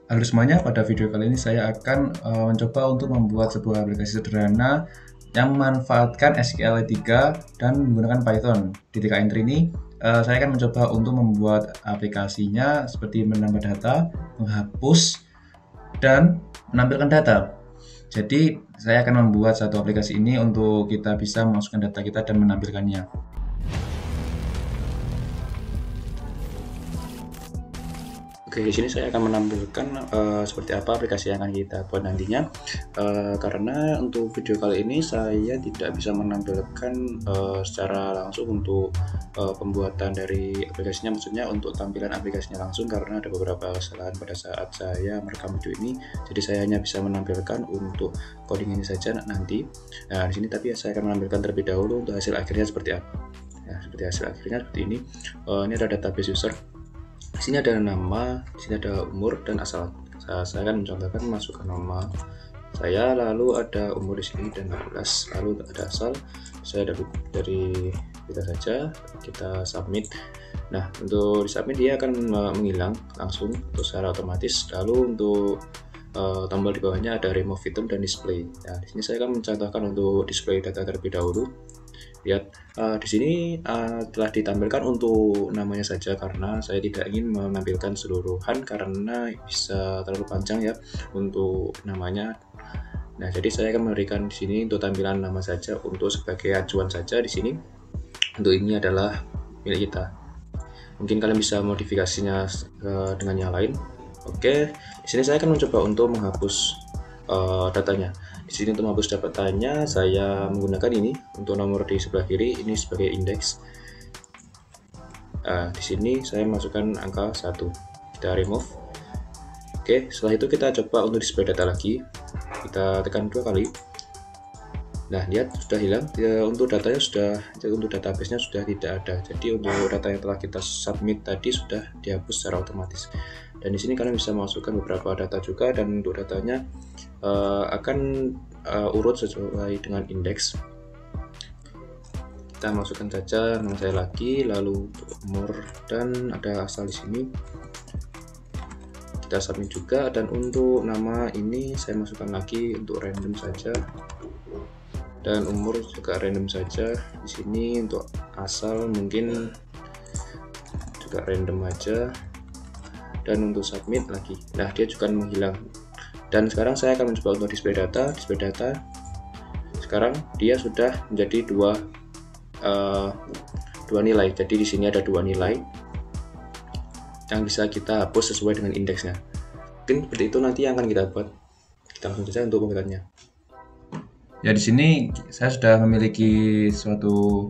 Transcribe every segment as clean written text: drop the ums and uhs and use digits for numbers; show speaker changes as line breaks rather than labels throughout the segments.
Halo semuanya, pada video kali ini saya akan mencoba untuk membuat sebuah aplikasi sederhana yang memanfaatkan SQL3 dan menggunakan Python. Di TK Entry ini, saya akan mencoba untuk membuat aplikasinya seperti menambah data, menghapus, dan menampilkan data. Jadi, saya akan membuat satu aplikasi ini untuk kita bisa memasukkan data kita dan menampilkannya. Oke, di sini saya akan menampilkan seperti apa aplikasi yang akan kita buat nantinya. Karena untuk video kali ini saya tidak bisa menampilkan secara langsung untuk pembuatan dari aplikasinya, maksudnya untuk tampilan aplikasinya langsung karena ada beberapa kesalahan pada saat saya merekam video ini. Jadi saya hanya bisa menampilkan untuk coding ini saja nanti. Nah, di sini tapi saya akan menampilkan terlebih dahulu untuk hasil akhirnya seperti apa. Ya, seperti hasil akhirnya seperti ini. Ini ada database user. Di sini ada nama, di sini ada umur dan asal. Saya akan mencontohkan masukkan nama saya, lalu ada umur di sini dan 16, lalu ada asal. Saya dari kita saja, kita submit. Nah, untuk di submit dia akan menghilang langsung untuk secara otomatis. Lalu untuk tombol di bawahnya ada remove item dan display. Nah, di sini saya akan mencontohkan untuk display data terlebih dahulu. Lihat di sini telah ditampilkan untuk namanya saja karena saya tidak ingin menampilkan seluruhan karena bisa terlalu panjang ya untuk namanya. Nah, jadi saya akan memberikan di sini untuk tampilan nama saja untuk sebagai acuan saja di sini. Untuk ini adalah milik kita. Mungkin kalian bisa modifikasinya dengan yang lain. Oke, di sini saya akan mencoba untuk menghapus datanya. Di sini untuk menghapus datanya saya menggunakan ini untuk nomor di sebelah kiri ini sebagai indeks. Di sini saya masukkan angka 1. Kita remove. Oke, setelah itu kita coba untuk display data lagi. Kita tekan 2 kali. Nah, lihat sudah hilang. Untuk datanya sudah, untuk database-nya sudah tidak ada. Jadi untuk data yang telah kita submit tadi sudah dihapus secara otomatis. Dan di sini kalian bisa masukkan beberapa data juga, dan untuk datanya akan urut sesuai dengan indeks. Kita masukkan saja nama saya lagi, lalu umur dan ada asal di sini. Kita submit juga, dan untuk nama ini saya masukkan lagi untuk random saja. Dan umur juga random saja. Di sini untuk asal mungkin juga random aja. Dan untuk submit lagi. Nah, dia juga menghilang. Dan sekarang saya akan mencoba untuk display data. Sekarang dia sudah menjadi dua nilai. Jadi di sini ada 2 nilai yang bisa kita hapus sesuai dengan indeksnya. Mungkin seperti itu nanti yang akan kita buat. Kita langsung saja untuk pembuatannya. Ya, di sini saya sudah memiliki suatu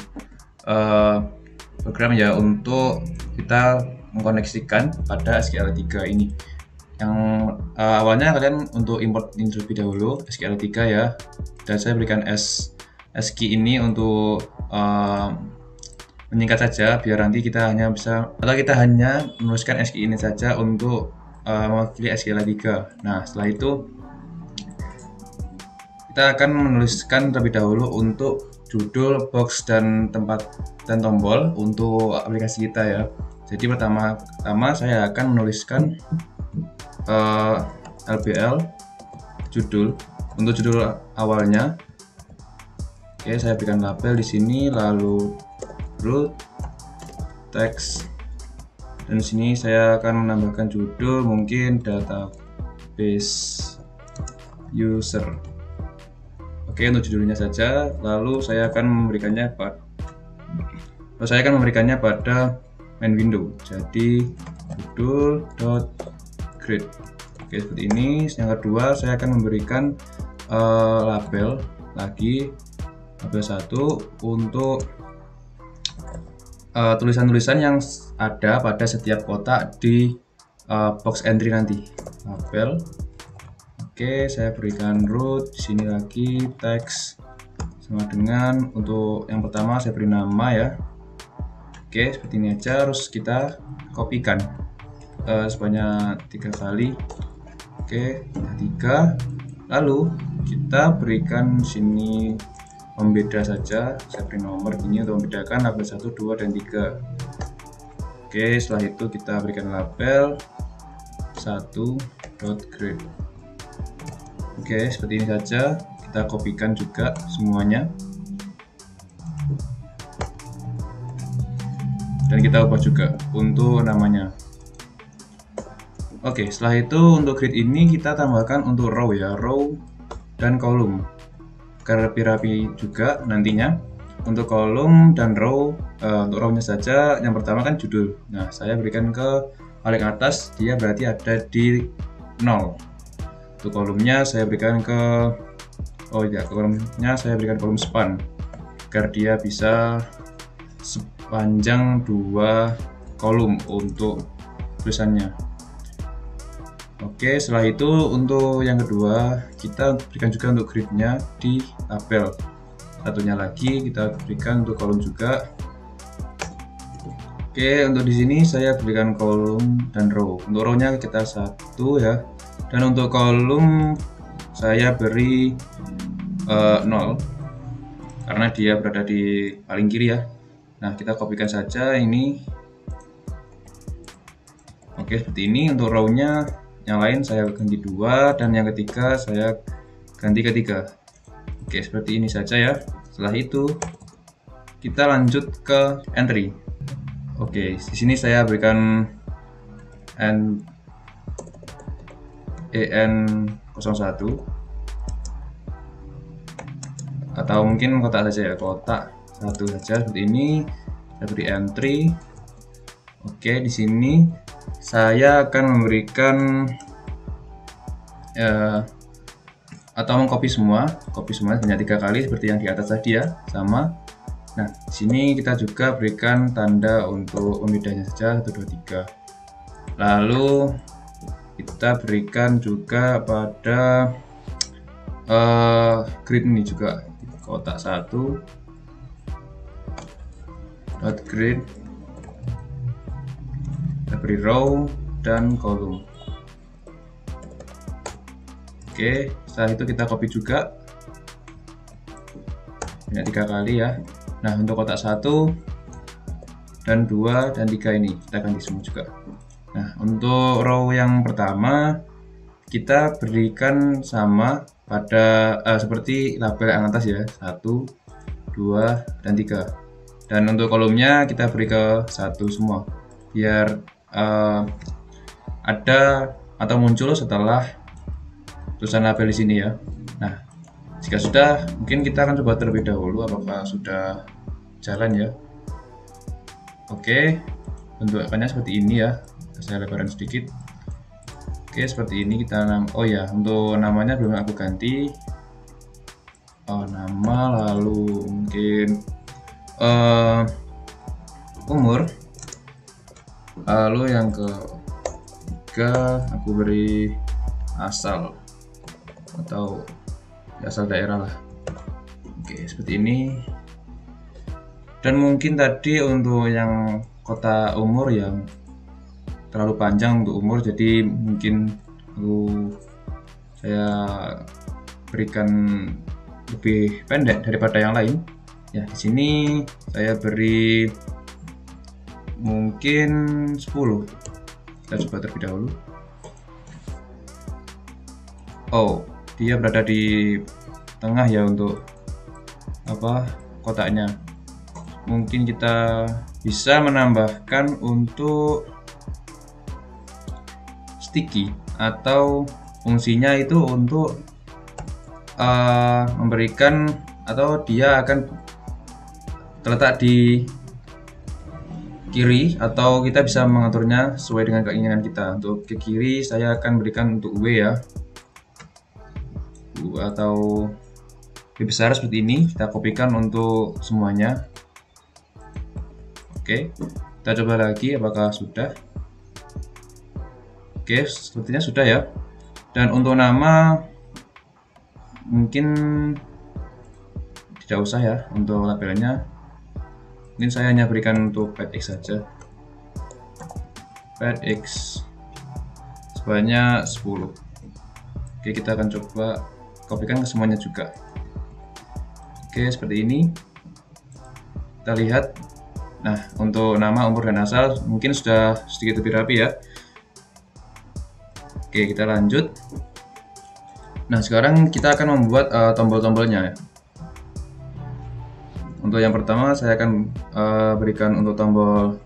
program ya untuk kita mengkoneksikan pada SQL3 ini. Yang awalnya kalian untuk import ini terlebih dahulu SQL3 ya, dan saya berikan key ini untuk menyingkat saja biar nanti kita hanya bisa, atau kita hanya menuliskan key ini saja untuk mewakili SQL3. Nah, setelah itu kita akan menuliskan terlebih dahulu untuk judul, box, dan tempat dan tombol untuk aplikasi kita ya. Jadi pertama saya akan menuliskan LBL judul untuk judul awalnya. Oke, saya berikan label di sini, lalu root text, dan di sini saya akan menambahkan judul mungkin database user. Oke, untuk judulnya saja. Lalu saya akan memberikannya pada main window. Jadi judul.grade. Oke, seperti ini. Yang kedua saya akan memberikan label lagi, label 1 untuk tulisan-tulisan yang ada pada setiap kotak di box entry nanti. Label. Oke, saya berikan root di sini lagi, text sama dengan untuk yang pertama saya beri nama ya. Oke, seperti ini aja. Terus kita kopikan sebanyak 3 kali. Oke, 3. Lalu kita berikan sini pembeda saja. Saya beri nomor ini untuk membedakan label 1, 2, dan 3. Oke, setelah itu kita berikan label 1,
.grade. Oke, seperti ini saja. Kita kopikan juga semuanya. Dan kita ubah juga untuk namanya. Oke, setelah itu untuk grid ini kita tambahkan untuk row ya, row dan kolom. Agar lebih rapi juga nantinya. Untuk kolom dan row, untuk row-nya saja yang pertama kan judul. Nah, saya berikan ke paling atas, dia berarti ada di 0. Untuk kolomnya saya berikan ke kolomnya saya berikan kolom span agar dia bisa sepanjang 2 kolom untuk tulisannya. Oke, setelah itu untuk yang kedua kita berikan juga untuk gridnya di tabel. Satunya lagi kita berikan untuk kolom juga. Oke, untuk di sini saya berikan kolom dan row. Untuk row-nya kita 1 ya. Dan untuk kolom saya beri 0 karena dia berada di paling kiri ya. Nah, kita kopikan saja ini. Oke, seperti ini. Untuk row-nya yang lain saya ganti 2 dan yang ketiga saya ganti ke 3. Oke, seperti ini saja ya. Setelah itu kita lanjut ke entry. Oke, di sini saya berikan EN01 atau mungkin kotak saja ya, kotak 1 saja seperti ini. Saya beri entry. Oke, di sini saya akan memberikan atau mengcopy semua hanya 3 kali seperti yang di atas tadi ya, sama. Nah, di sini kita juga berikan tanda untuk pembedanya saja 1, 2, 3. Lalu kita berikan juga pada grid ini juga kotak 1 .grid, kita beri row dan kolom. Oke, setelah itu kita copy juga banyak 3 kali ya. Nah, untuk kotak 1 dan 2 dan 3 ini kita ganti semua juga. Nah, untuk row yang pertama kita berikan sama pada seperti label yang atas ya, 1, 2, dan 3. Dan untuk kolomnya kita beri ke 1 semua biar ada atau muncul setelah tulisan label di sini ya. Nah, jika sudah, mungkin kita akan coba terlebih dahulu apakah sudah jalan ya. Oke, bentukannya seperti ini ya. Saya lebarkan sedikit. Oke, seperti ini kita untuk namanya belum aku ganti. Nama, lalu mungkin umur. Lalu yang ketiga aku beri asal atau asal daerah lah. Oke, seperti ini. Dan mungkin tadi untuk yang kota umur yang terlalu panjang untuk umur, jadi mungkin saya berikan lebih pendek daripada yang lain. Ya, di sini saya beri mungkin 10. Kita coba terlebih dahulu. Oh, dia berada di tengah ya untuk kotaknya. Mungkin kita bisa menambahkan untuk sticky atau fungsinya itu untuk memberikan atau dia akan terletak di kiri atau kita bisa mengaturnya sesuai dengan keinginan kita. Untuk ke kiri saya akan berikan untuk W ya, atau lebih besar seperti ini. Kita kopikan untuk semuanya. Oke, kita coba lagi apakah sudah. Oke, sepertinya sudah ya. Dan untuk nama mungkin tidak usah ya untuk labelnya. Mungkin saya hanya berikan untuk pad X saja. Pad X sebanyak 10. Oke, kita akan coba kopikan ke semuanya juga. Oke, seperti ini. Kita lihat. Nah, untuk nama, umur, dan asal mungkin sudah sedikit lebih rapi ya. Oke, Oke, kita lanjut. Nah, sekarang kita akan membuat tombol-tombolnya. Untuk yang pertama saya akan berikan untuk tombol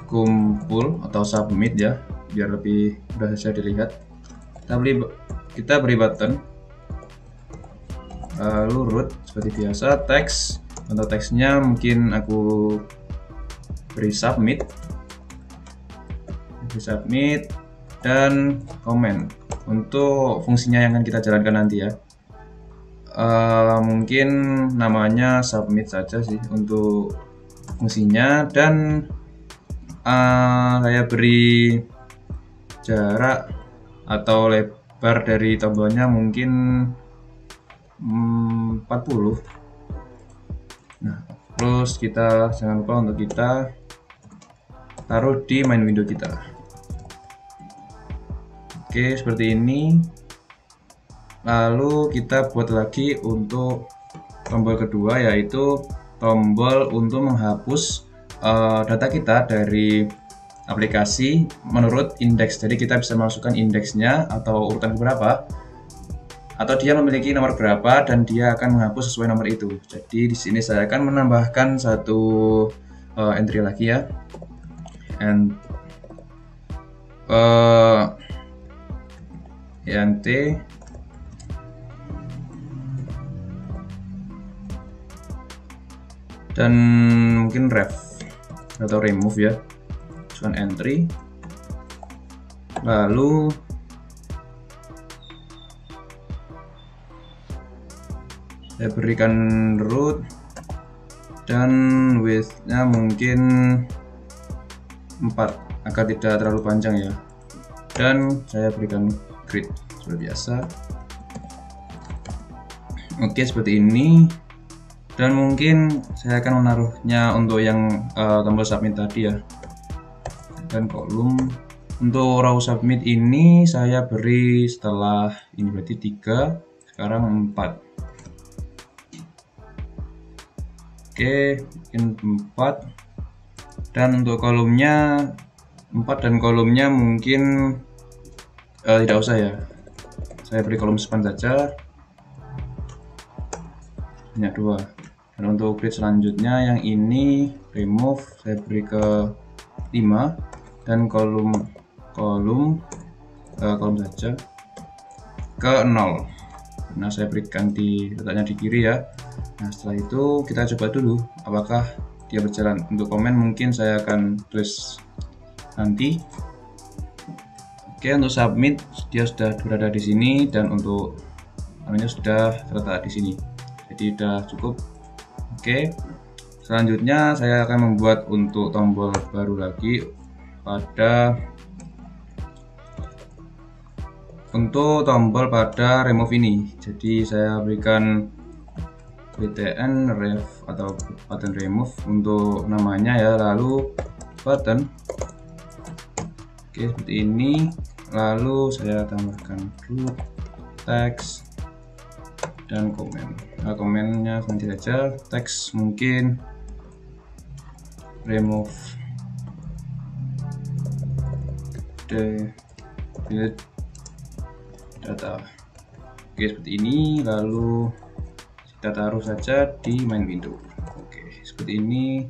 kumpul atau submit ya, biar lebih mudah saja dilihat. Kita beri button, lalu root seperti biasa. Teks, untuk teksnya mungkin aku beri submit, dan comment untuk fungsinya yang akan kita jalankan nanti ya. Mungkin namanya submit saja sih untuk fungsinya, dan saya beri jarak atau lebar dari tombolnya mungkin 40. Nah, terus kita jangan lupa untuk kita taruh di main window kita. Oke, seperti ini. Lalu kita buat lagi untuk tombol kedua, yaitu tombol untuk menghapus data kita dari aplikasi menurut indeks. Jadi kita bisa masukkan indeksnya atau urutan berapa, atau dia memiliki nomor berapa dan dia akan menghapus sesuai nomor itu. Jadi di sini saya akan menambahkan satu entry lagi ya, ent dan mungkin ref atau remove ya, cuman entry, lalu saya berikan root dan width-nya mungkin 4 agar tidak terlalu panjang ya, dan saya berikan grid seperti biasa. Oke, seperti ini. Dan mungkin saya akan menaruhnya untuk yang tombol submit tadi ya, dan kolom. Untuk row submit ini saya beri setelah ini berarti 3, sekarang 4. Oke, mungkin 4. Dan untuk kolomnya 4 dan kolomnya mungkin tidak usah ya, saya beri kolom span saja, hanya 2. Dan untuk grid selanjutnya yang ini remove, saya beri ke 5, dan kolom saja ke 0. Nah, saya berikan letaknya di kiri ya. Nah, setelah itu kita coba dulu apakah dia berjalan. Untuk komen mungkin saya akan tulis nanti. Oke, untuk submit dia sudah berada di sini, dan untuk namanya sudah terletak di sini. Jadi sudah cukup. Oke, selanjutnya saya akan membuat untuk tombol baru lagi untuk tombol pada remove ini. Jadi saya berikan btn ref atau button remove untuk namanya ya, lalu button. Oke, seperti ini. Lalu saya tambahkan root, teks, dan komen. Nah, komennya nanti saja. Teks mungkin remove delete data. Oke, seperti ini. Lalu kita taruh saja di main window. Oke, seperti ini.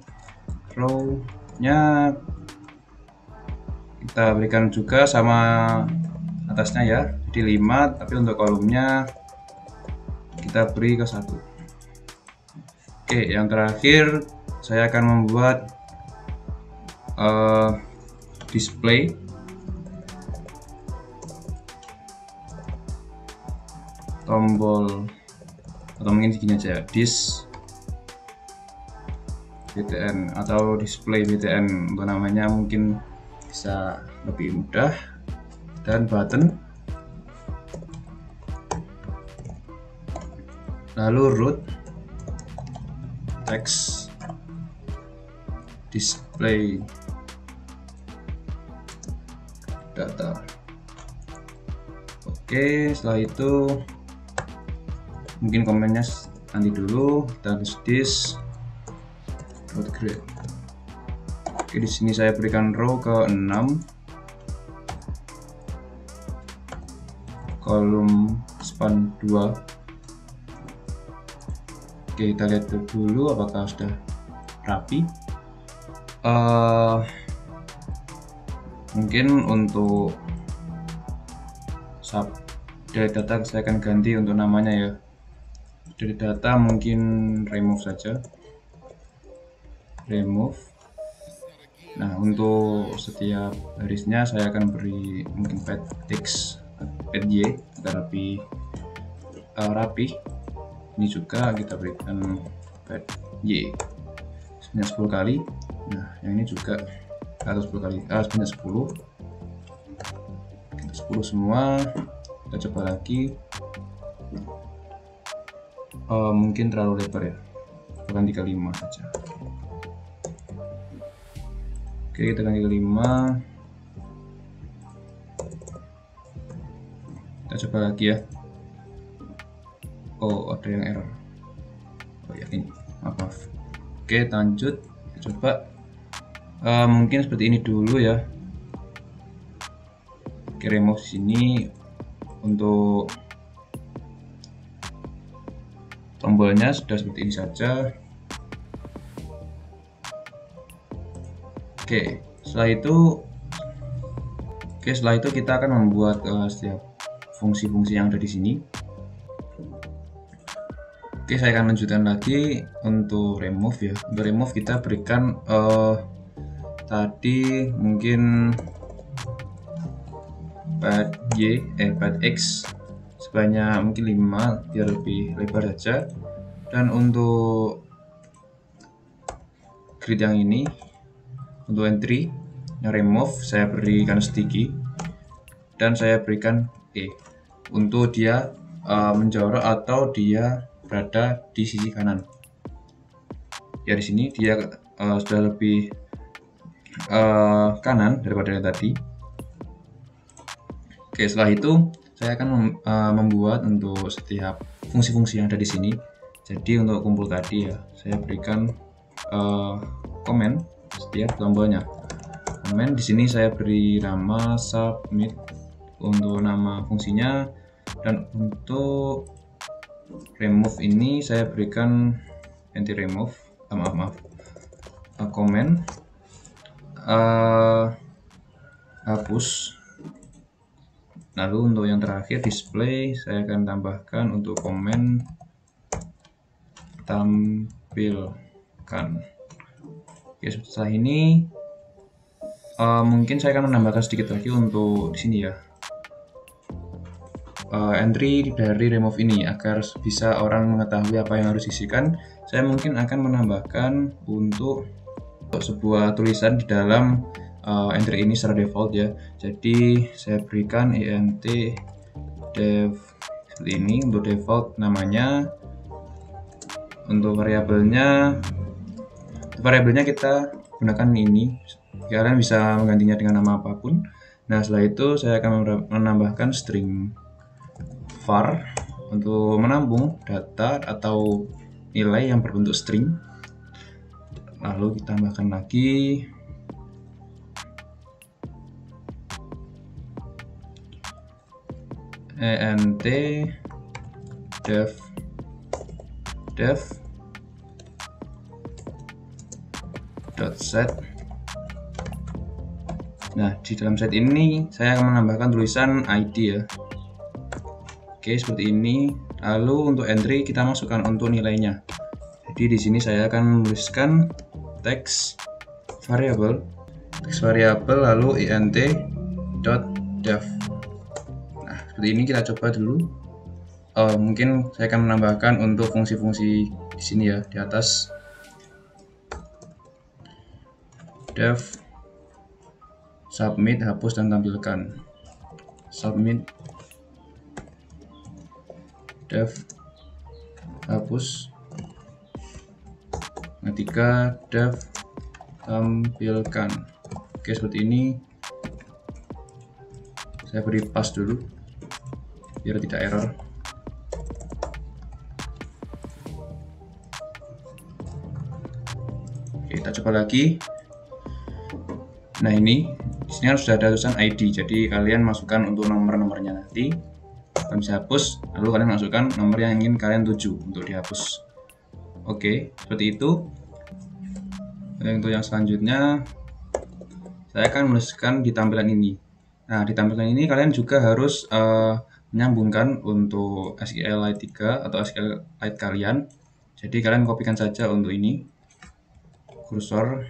Row-nya kita berikan juga sama atasnya ya, jadi 5, tapi untuk kolomnya kita beri ke 1. Oke, yang terakhir saya akan membuat display tombol, atau mungkin segini aja, dis btn atau display btn untuk namanya mungkin bisa lebih mudah, dan button, lalu root, teks, display data. Oke, setelah itu mungkin komennya nanti dulu, dan this grid. Oke, di sini saya berikan row ke 6, kolom span 2. Oke, kita lihat dulu apakah sudah rapi. Mungkin untuk sub delete data saya akan ganti untuk namanya ya. Delete data mungkin remove saja. Remove. Nah, untuk setiap barisnya saya akan beri mungkin pad x, pad y agar rapi. Ini juga kita berikan pad y sebanyak 10 kali. Nah, yang ini juga atau 10 kali, sebanyak 10. Kita 10 semua. Kita coba lagi. Mungkin terlalu lebar ya. Bukan 35 saja. Oke, kita ganti ke 5. Kita coba lagi ya. Oh, ada yang error. Oh ya, ini. Maaf. Oke, lanjut. Kita coba. Mungkin seperti ini dulu ya. Oke, remove sini. Untuk tombolnya sudah seperti ini saja. Oke, setelah itu kita akan membuat setiap fungsi-fungsi yang ada di sini. Oke, saya akan lanjutkan lagi untuk remove ya. Untuk remove kita berikan tadi mungkin pad x sebanyak mungkin 5 biar lebih lebar saja. Dan untuk grid yang ini, untuk entry yang remove saya berikan sticky dan saya berikan untuk dia menjorok atau dia berada di sisi kanan. Ya, di sini dia sudah lebih kanan daripada yang tadi. Oke, setelah itu saya akan membuat untuk setiap fungsi-fungsi yang ada di sini. Jadi untuk kumpul tadi ya, saya berikan comment setiap tombolnya. Comment di sini saya beri nama submit untuk nama fungsinya, dan untuk remove ini saya berikan anti remove, comment hapus. Lalu untuk yang terakhir display saya akan tambahkan untuk komen tampilkan. Oke, setelah ini mungkin saya akan menambahkan sedikit lagi untuk di sini ya. Entry dari remove ini agar bisa orang mengetahui apa yang harus diisikan. Saya mungkin akan menambahkan untuk sebuah tulisan di dalam entry ini secara default ya. Jadi saya berikan int dev seperti ini untuk default namanya. Untuk variabelnya kita gunakan ini. Kalian bisa menggantinya dengan nama apapun. Nah, setelah itu saya akan menambahkan string var untuk menampung data atau nilai yang berbentuk string. Lalu kita tambahkan lagi int dev .set. Nah, di dalam set ini saya akan menambahkan tulisan id ya. Oke, seperti ini. Lalu untuk entry kita masukkan untuk nilainya. Jadi di sini saya akan menuliskan text variable lalu int.dev. Nah, seperti ini kita coba dulu. Mungkin saya akan menambahkan untuk fungsi-fungsi di sini ya, di atas. Dev submit hapus dan tampilkan. Submit dev hapus, ketika dev tampilkan. Oke, seperti ini. Saya beri pass dulu biar tidak error. Oke, kita coba lagi. Nah, ini di sini sudah ada tulisan ID, jadi kalian masukkan untuk nomor-nomornya nanti. kalian bisa hapus, lalu kalian masukkan nomor yang ingin kalian tuju untuk dihapus. Oke, seperti itu. Untuk yang selanjutnya, saya akan menuliskan di tampilan ini. Nah, di tampilan ini kalian juga harus menyambungkan untuk SQLite 3 atau SQLite kalian. Jadi kalian kopikan saja untuk ini, kursor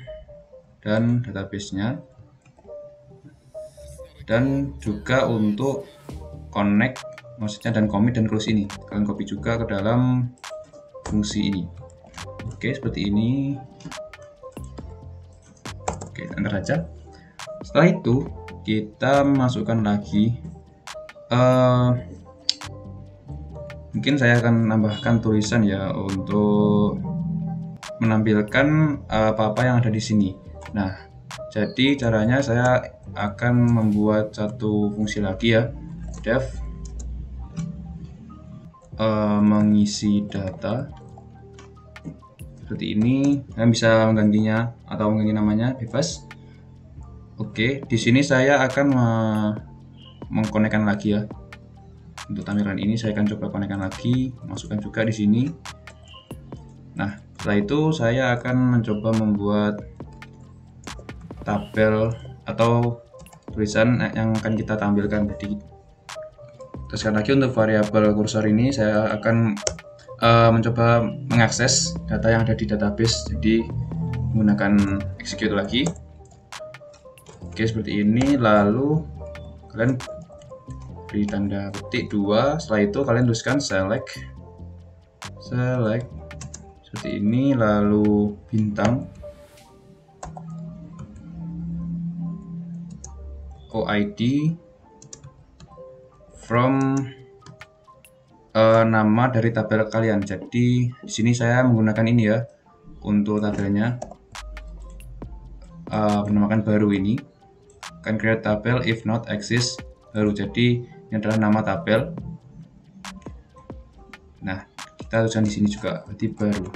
dan database-nya. Dan juga untuk connect, maksudnya dan commit dan close ini, kalian copy juga ke dalam fungsi ini. Oke, seperti ini. Oke, enter saja. Setelah itu kita masukkan lagi, mungkin saya akan menambahkan tulisan ya untuk menampilkan apa-apa yang ada di sini. Nah, jadi caranya saya akan membuat satu fungsi lagi ya, def mengisi data seperti ini. Kalian bisa menggantinya atau mengganti namanya bebas. Oke, di sini saya akan mengkonekkan lagi ya. Untuk tampilan ini saya akan coba konekkan lagi, masukkan juga di sini. Nah, setelah itu saya akan mencoba membuat tabel atau tulisan yang akan kita tampilkan. Jadi teruskan lagi untuk variabel kursor ini saya akan mencoba mengakses data yang ada di database, jadi menggunakan execute lagi. Oke, seperti ini. Lalu kalian beri tanda petik 2, setelah itu kalian tuliskan select seperti ini, lalu bintang OID from nama dari tabel kalian. Jadi di sini saya menggunakan ini ya untuk tabelnya, menamakan baru ini kan create tabel if not exist baru. Jadi ini adalah nama tabel. Nah, kita tuliskan di sini juga berarti baru.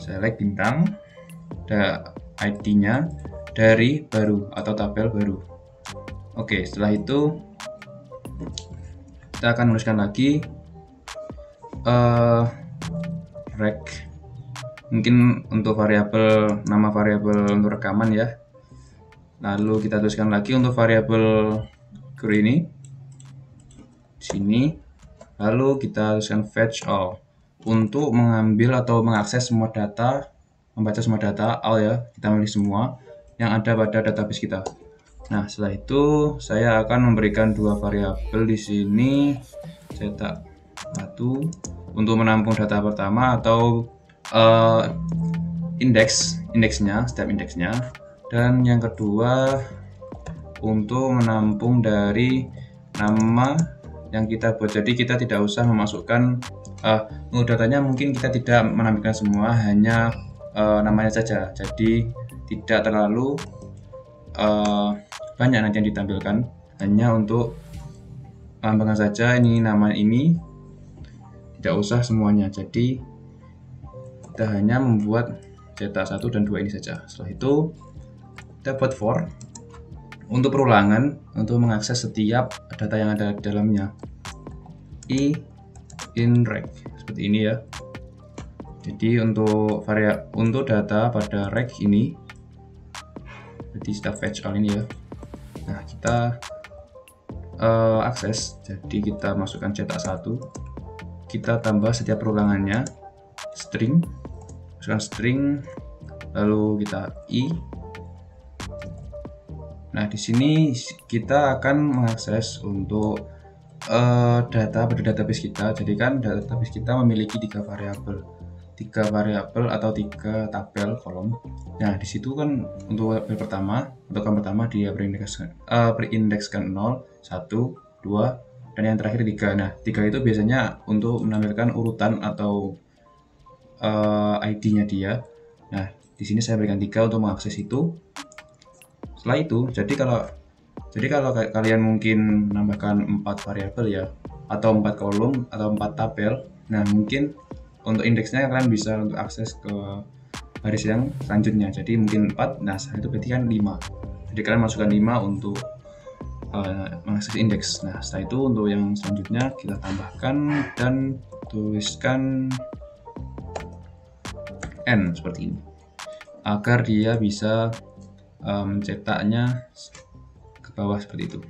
Select bintang, ada ID-nya dari baru atau tabel baru. Oke, setelah itu kita akan menuliskan lagi rec, mungkin untuk variabel, nama variabel untuk rekaman ya. Lalu kita tuliskan lagi untuk variabel query ini di sini. Lalu kita tuliskan fetch all untuk mengambil atau mengakses semua data, membaca semua data all ya, kita milih semua yang ada pada database kita. Nah, setelah itu saya akan memberikan dua variabel di sini, cetak satu untuk menampung data pertama atau indeksnya, setiap indeksnya, dan yang kedua untuk menampung dari nama yang kita buat. Jadi kita tidak usah memasukkan untuk datanya, mungkin kita tidak menampilkan semua, hanya namanya saja. Jadi tidak terlalu banyak nanti yang ditampilkan, hanya untuk lambangkan saja ini nama ini, tidak usah semuanya. Jadi kita hanya membuat cetak 1 dan 2 ini saja. Setelah itu kita buat for untuk perulangan, untuk mengakses setiap data yang ada di dalamnya, in rec seperti ini ya. Jadi untuk data pada rec ini, jadi kita fetch all ini ya. Nah, kita akses, jadi kita masukkan cetak 1, kita tambah setiap perulangannya string, masukkan string, lalu kita i. Nah, di sini kita akan mengakses untuk data pada database kita. Jadi kan database kita memiliki 3 variabel atau 3 tabel kolom. Nah, di situ kan untuk tabel pertama, untuk yang pertama dia berindekskan 0, 1, 2, dan yang terakhir 3. Nah, 3 itu biasanya untuk menampilkan urutan atau ID-nya dia. Nah, di sini saya berikan 3 untuk mengakses itu. Setelah itu, jadi kalau kalian mungkin menambahkan 4 variabel ya, atau 4 kolom atau 4 tabel, nah mungkin untuk indeksnya kalian bisa untuk akses ke baris yang selanjutnya. Jadi mungkin 4, nah itu berarti kan 5. Jadi kalian masukkan 5 untuk mengakses indeks. Nah, setelah itu untuk yang selanjutnya kita tambahkan dan tuliskan n seperti ini agar dia bisa mencetaknya ke bawah seperti itu.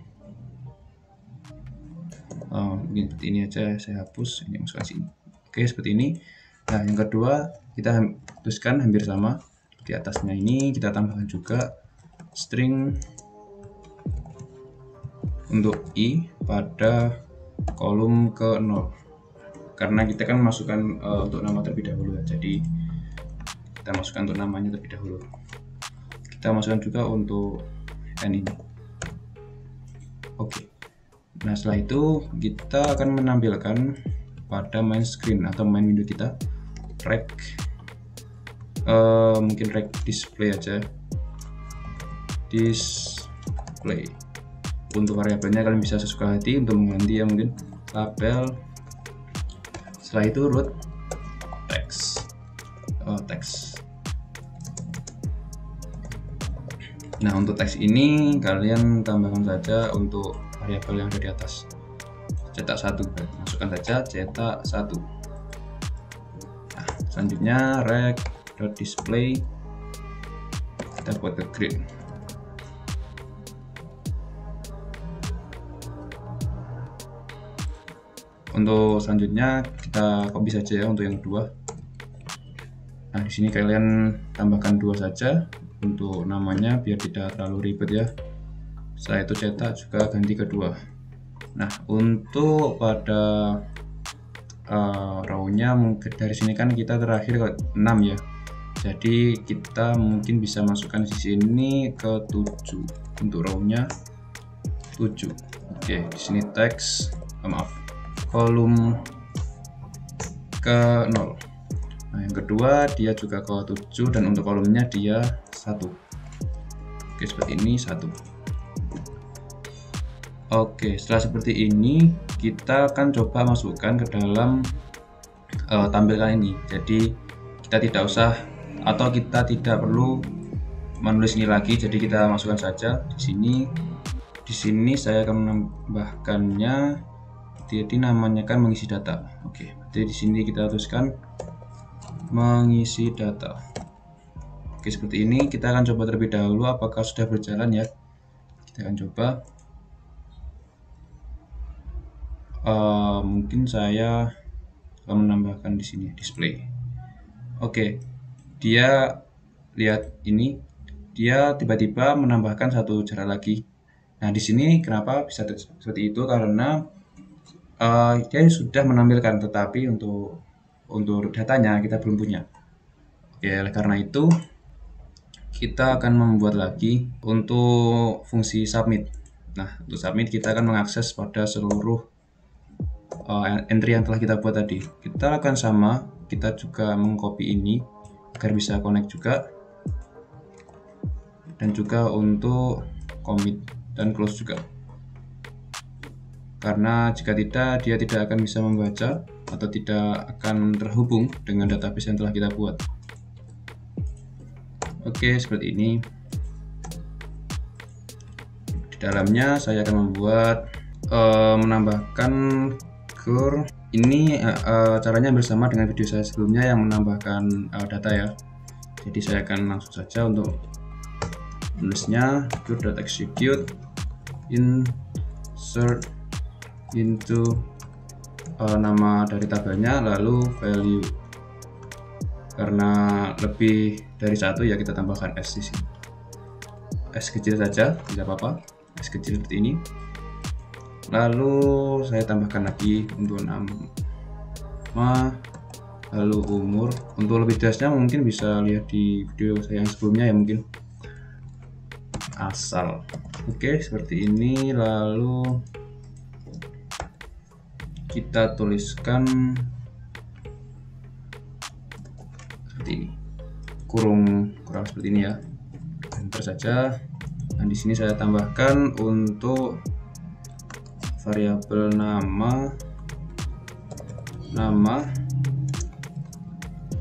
Mungkin seperti ini aja, saya hapus, ini masukkan sini. Oke, seperti ini. Nah, yang kedua kita tuliskan hampir sama di atasnya. Ini kita tambahkan juga string untuk i pada kolom ke 0, karena kita kan masukkan untuk nama terlebih dahulu ya, jadi kita masukkan untuk namanya terlebih dahulu. Kita masukkan juga untuk n ini. Oke. Nah, setelah itu kita akan menampilkan pada main screen atau main window kita rect mungkin rect display aja, display. Untuk variabelnya kalian bisa sesuka hati untuk mengganti ya, mungkin label. Setelah itu root text, text. Nah, untuk teks ini kalian tambahkan saja untuk variabel yang ada di atas. Cetak 1, masukkan saja cetak 1. Nah, selanjutnya rect.display kita buat ke grid. Untuk selanjutnya kita copy saja ya untuk yang kedua. Nah, di sini kalian tambahkan 2 saja untuk namanya biar tidak terlalu ribet ya. Setelah itu cetak juga ganti kedua. Nah, untuk pada row-nya mungkin dari sini kan kita terakhir ke 6 ya. Jadi kita mungkin bisa masukkan di sini ke 7 untuk row-nya 7. Oke, di sini teks kolom ke 0. Nah, yang kedua dia juga ke 7 dan untuk kolomnya dia 1. Oke, seperti ini 1. Oke, setelah seperti ini kita akan coba masukkan ke dalam tampilan ini. Jadi kita tidak usah atau kita tidak perlu menulis ini lagi. Jadi kita masukkan saja di sini. Di sini saya akan menambahkannya. Jadi namanya kan mengisi data. Oke, jadi di sini kita tuliskan mengisi data. Oke, seperti ini. Kita akan coba terlebih dahulu apakah sudah berjalan ya. Kita akan coba. Mungkin saya akan menambahkan di sini display. Oke, dia lihat ini, dia tiba-tiba menambahkan satu jarak lagi. Nah, di sini kenapa bisa seperti itu? Karena dia sudah menampilkan, tetapi untuk datanya kita belum punya. Oke, oleh karena itu kita akan membuat lagi untuk fungsi submit. Nah, untuk submit kita akan mengakses pada seluruh entry yang telah kita buat tadi. Kita lakukan sama, kita juga mengcopy ini agar bisa connect juga, dan juga untuk commit dan close juga, karena jika tidak dia tidak akan bisa membaca atau tidak akan terhubung dengan database yang telah kita buat. Oke, seperti ini. Di dalamnya saya akan membuat menambahkan gur. Ini caranya bersama dengan video saya sebelumnya yang menambahkan data ya. Jadi saya akan langsung saja untuk menulisnya gur.execute insert into nama dari tabelnya lalu value. Karena lebih dari 1 ya kita tambahkan s di sini. S kecil saja, tidak apa-apa. S kecil seperti ini. Lalu saya tambahkan lagi untuk nama, lalu umur. Untuk lebih jelasnya mungkin bisa lihat di video saya yang sebelumnya ya mungkin. Asal. Oke, seperti ini. Lalu kita tuliskan seperti ini, kurang seperti ini ya, enter saja. Dan di sini saya tambahkan untuk variabel nama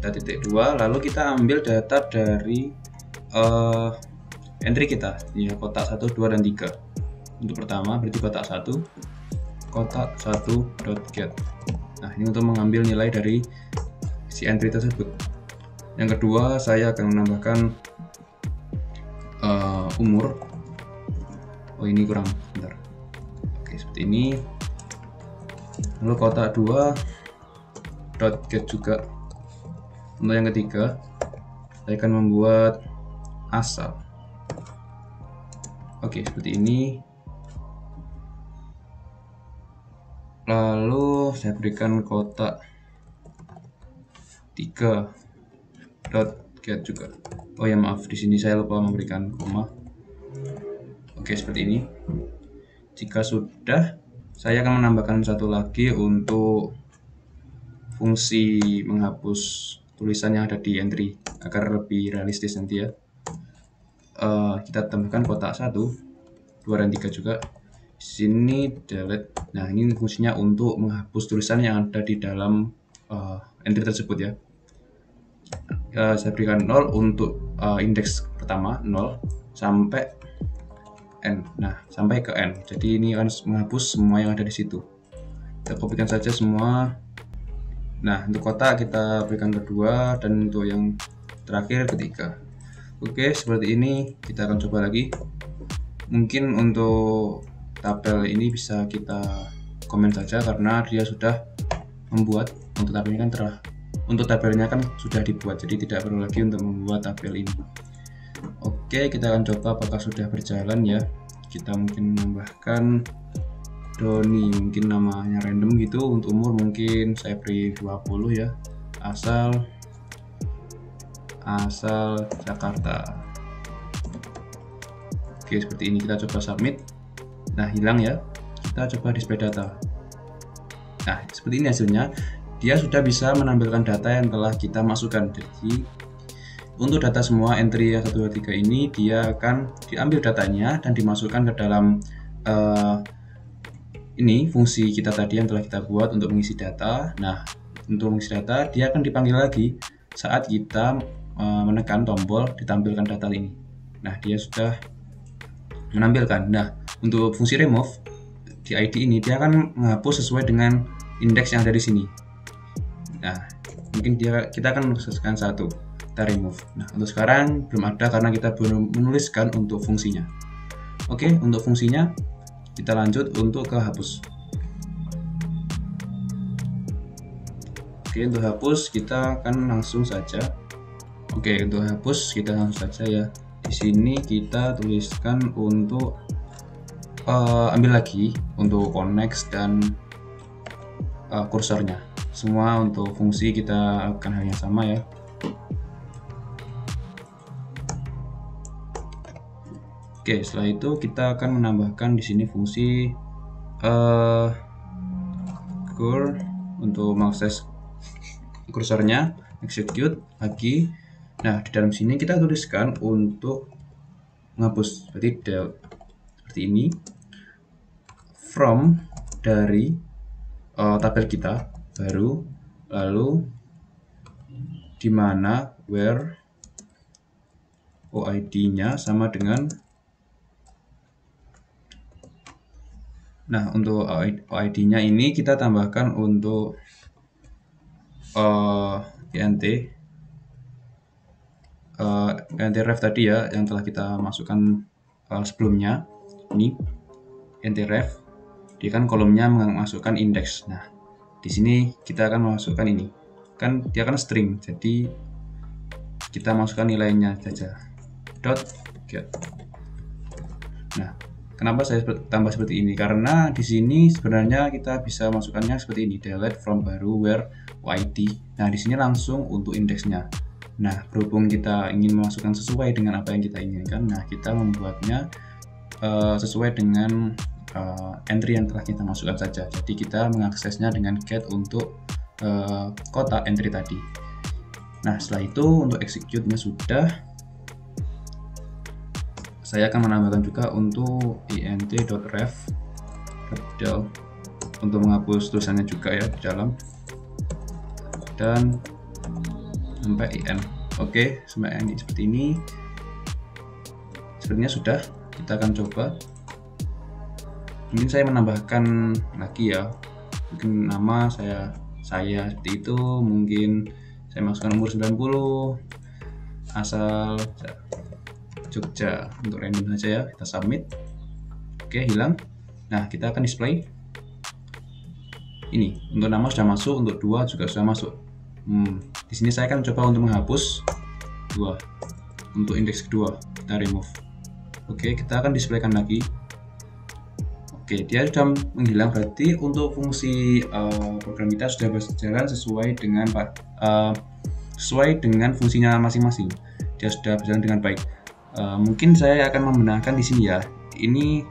titik 2, lalu kita ambil data dari entry kita ya, kotak 1, 2, dan 3. Untuk pertama berarti kotak 1 get. Nah, ini untuk mengambil nilai dari si entry tersebut. Yang kedua, saya akan menambahkan umur. Oh, ini kurang, bentar. Oke, seperti ini. Lalu kotak 2 .get juga. Untuk yang ketiga, saya akan membuat asal. Oke, seperti ini. Lalu saya berikan kotak 3 .get juga. Oh ya, maaf, di sini saya lupa memberikan koma. Oke, seperti ini. Jika sudah, saya akan menambahkan satu lagi untuk fungsi menghapus tulisan yang ada di entry agar lebih realistis nanti ya. Kita tambahkan kotak 1, 2 dan 3 juga. Di sini delete. Nah, ini fungsinya untuk menghapus tulisan yang ada di dalam entry tersebut ya. Saya berikan 0 untuk indeks pertama, 0 sampai n. Nah, sampai ke n. Jadi ini akan menghapus semua yang ada di situ. Kita kopikan saja semua. Nah, untuk kotak kita berikan kedua, dan untuk yang terakhir ketiga. Oke, seperti ini. Kita akan coba lagi. Mungkin untuk tabel ini bisa kita komen saja karena dia sudah membuat. Untuk tabelnya kan untuk tabelnya kan sudah dibuat, jadi tidak perlu lagi untuk membuat tabel ini. Oke, kita akan coba apakah sudah berjalan ya. Kita mungkin menambahkan Doni, mungkin namanya random gitu. Untuk umur mungkin saya beri 20 ya. Asal Jakarta. Oke, seperti ini. Kita coba submit. Nah, hilang ya. Kita coba display data. Nah, seperti ini hasilnya. Dia sudah bisa menampilkan data yang telah kita masukkan. Jadi untuk data semua entry 1, 2, 3 ini, dia akan diambil datanya dan dimasukkan ke dalam ini fungsi kita tadi yang telah kita buat untuk mengisi data. Nah, untuk mengisi data dia akan dipanggil lagi saat kita menekan tombol ditampilkan data ini. Nah, dia sudah menampilkan. Nah, untuk fungsi remove di ID ini dia akan menghapus sesuai dengan indeks yang ada di sini. Nah, mungkin kita akan mengkhususkan 1, kita remove. Nah, untuk sekarang belum ada karena kita belum menuliskan untuk fungsinya. Oke, untuk fungsinya kita lanjut untuk ke hapus. Oke, untuk hapus kita akan langsung saja. Oke, untuk hapus kita langsung saja ya. Di sini kita tuliskan untuk ambil lagi untuk connect dan kursornya. Semua untuk fungsi kita akan hal yang sama ya. Oke, setelah itu kita akan menambahkan di sini fungsi cur untuk mengakses kursornya, execute lagi. Nah, di dalam sini kita tuliskan untuk menghapus, berarti del seperti ini, from dari tabel kita baru, lalu di mana where OID-nya sama dengan. Nah, untuk OID-nya ini kita tambahkan untuk int ref tadi ya, yang telah kita masukkan sebelumnya. Ini int ref, dia kan kolomnya memasukkan indeks. Nah, di sini kita akan memasukkan ini, kan dia kan string, jadi kita masukkan nilainya saja, .get. Nah, kenapa saya tambah seperti ini? Karena di sini sebenarnya kita bisa masukkannya seperti ini, delete from baru where OID. Nah, di sini langsung untuk indeksnya. Nah, berhubung kita ingin memasukkan sesuai dengan apa yang kita inginkan, nah kita membuatnya sesuai dengan entry yang telah kita masukkan saja. Jadi kita mengaksesnya dengan get untuk kotak entry tadi. Nah, setelah itu untuk execute-nya sudah. Saya akan menambahkan juga untuk int.ref del untuk menghapus tulisannya juga ya di dalam, dan sampai in. Oke, sampai in seperti ini. Sepertinya sudah. Kita akan coba. Mungkin saya menambahkan lagi ya, mungkin nama saya seperti itu, mungkin saya masukkan umur 90, asal Jogja, untuk random saja ya. Kita submit. Oke, hilang. Nah, kita akan display ini. Untuk nama sudah masuk, untuk 2 juga sudah masuk. Di sini saya akan coba untuk menghapus 2. Untuk indeks kedua kita remove. Oke, kita akan displaykan lagi. Oke, dia sudah menghilang, berarti untuk fungsi program kita sudah berjalan sesuai dengan fungsinya masing-masing. Dia sudah berjalan dengan baik. Mungkin saya akan membenarkan di sini ya. Ini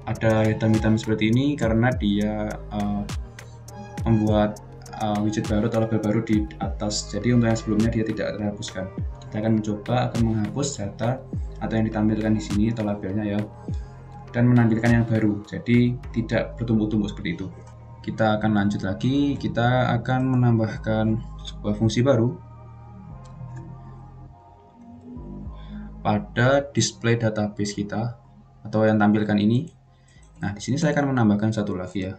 ada hitam-hitam seperti ini karena dia membuat widget baru atau label baru di atas. Jadi untuk yang sebelumnya dia tidak terhapuskan. Kita akan mencoba menghapus data atau yang ditampilkan di sini atau labelnya ya, dan menampilkan yang baru. Jadi tidak bertumpuk-tumpuk seperti itu. Kita akan lanjut lagi. Kita akan menambahkan sebuah fungsi baru pada display database kita atau yang tampilkan ini. Nah, di sini saya akan menambahkan satu lagi ya.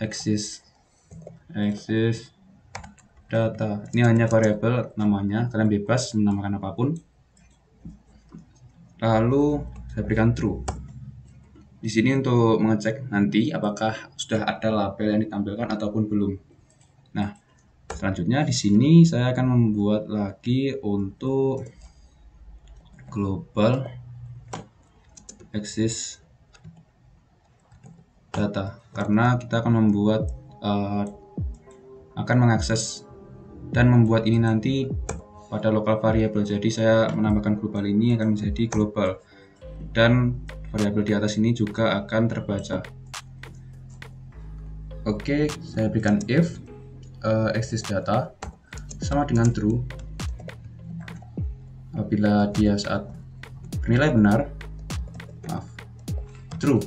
Access data. Ini hanya variabel namanya, kalian bebas menamakan apapun. Lalu saya berikan true. Di sini untuk mengecek nanti apakah sudah ada label yang ditampilkan ataupun belum. Nah, selanjutnya di sini saya akan membuat lagi untuk global access data, karena kita akan membuat akan mengakses dan membuat ini nanti pada lokal variabel. Jadi saya menambahkan global ini akan menjadi global, dan variabel di atas ini juga akan terbaca. Oke, saya berikan if access data sama dengan true. Apabila dia saat bernilai benar, true.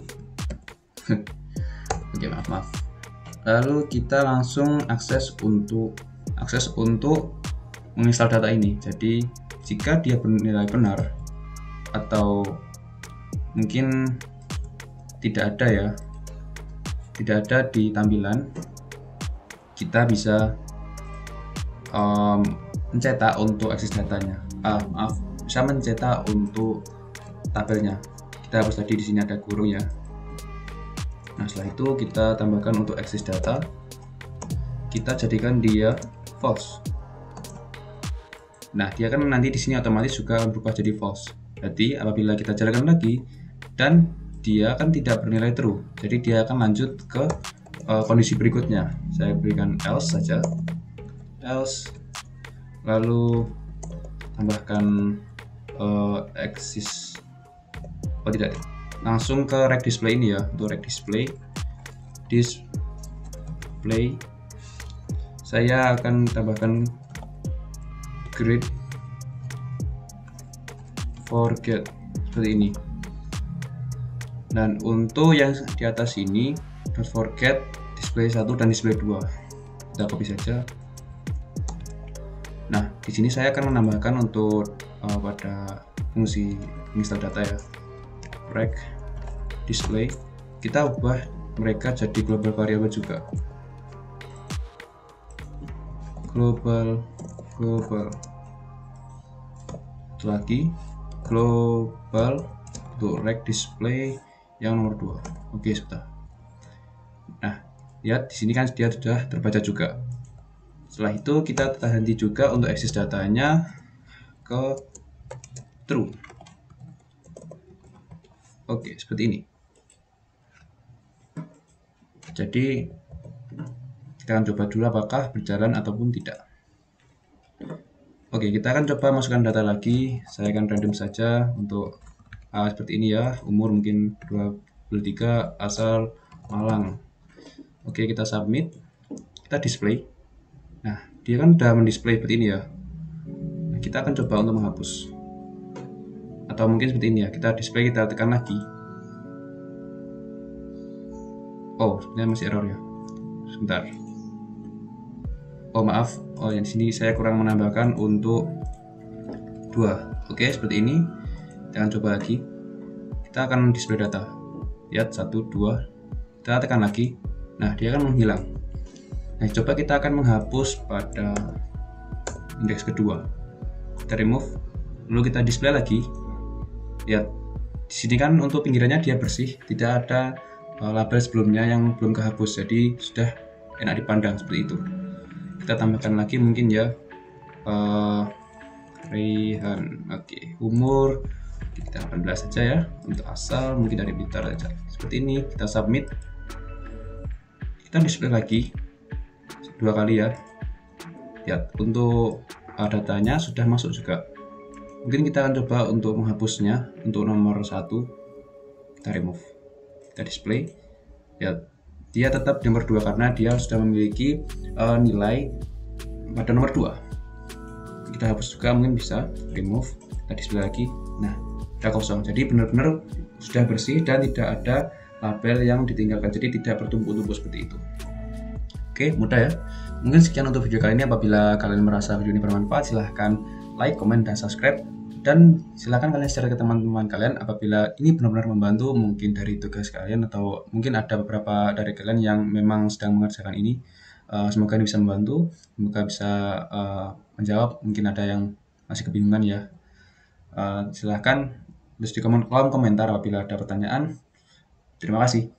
Oke, maaf. Lalu kita langsung akses untuk menginstal data ini. Jadi jika dia bernilai benar atau mungkin tidak ada di tampilan, kita bisa mencetak untuk akses datanya. Bisa mencetak untuk tabelnya. Kita hapus tadi, di sini ada kurung ya. Nah, setelah itu kita tambahkan untuk access data, kita jadikan dia false. Nah, dia kan nanti di sini otomatis juga berubah jadi false. Jadi apabila kita jalankan lagi dan dia akan tidak bernilai true, jadi dia akan lanjut ke kondisi berikutnya. Saya berikan else saja, else, lalu tambahkan langsung ke rect display ini ya. Untuk rect display saya akan tambahkan grid forget seperti ini. Dan untuk yang di atas ini don't forget display 1 dan display 2, kita copy saja. Nah, di sini saya akan menambahkan untuk pada fungsi install data ya, rect display, kita ubah mereka jadi global variable juga. Global itu lagi global untuk rect display yang nomor 2. Oke, sebentar. Nah, lihat di sini kan dia sudah terbaca juga. Setelah itu kita henti juga untuk access datanya ke true. Oke, seperti ini. Jadi kita akan coba dulu apakah berjalan ataupun tidak. Oke, kita akan coba masukkan data lagi. Saya akan random saja untuk seperti ini ya. Umur mungkin 23, asal Malang. Oke, kita submit. Kita display. Nah, dia kan sudah mendisplay seperti ini ya. Nah, kita akan coba untuk menghapus. Atau mungkin seperti ini ya. Kita display, kita tekan lagi. Oh, sebenarnya masih error ya. Sebentar. Oh, maaf. Oh, yang di sini saya kurang menambahkan untuk 2. Oke, seperti ini. Kita akan coba lagi. Kita akan display data. Lihat 1, 2, kita tekan lagi. Nah, dia akan menghilang. Nah, coba kita akan menghapus pada indeks kedua. Kita remove, lalu kita display lagi. Lihat, di sini kan untuk pinggirannya dia bersih, tidak ada label sebelumnya yang belum kehapus, jadi sudah enak dipandang seperti itu. Kita tambahkan lagi mungkin ya, Rehan, oke, umur kita 18 saja ya, untuk asal mungkin dari Blitar saja. Seperti ini, kita submit. Kita display lagi 2 kali ya. Lihat, untuk datanya sudah masuk juga. Mungkin kita akan coba untuk menghapusnya. Untuk nomor 1 kita remove, kita display. Lihat, dia tetap nomor 2 karena dia sudah memiliki nilai pada nomor 2. Kita hapus juga, mungkin bisa remove, kita display lagi. Nah, sudah kosong, jadi benar-benar sudah bersih dan tidak ada label yang ditinggalkan, jadi tidak bertumpuk-tumpuk seperti itu. Oke, mudah ya. Mungkin sekian untuk video kali ini. Apabila kalian merasa video ini bermanfaat, silahkan like, komen, dan subscribe. Dan silahkan kalian share ke teman-teman kalian apabila ini benar-benar membantu, mungkin dari tugas kalian atau mungkin ada beberapa dari kalian yang memang sedang mengerjakan ini. Semoga ini bisa membantu, semoga bisa menjawab. Mungkin ada yang masih kebingungan ya. Silahkan tulis di kolom komentar apabila ada pertanyaan. Terima kasih.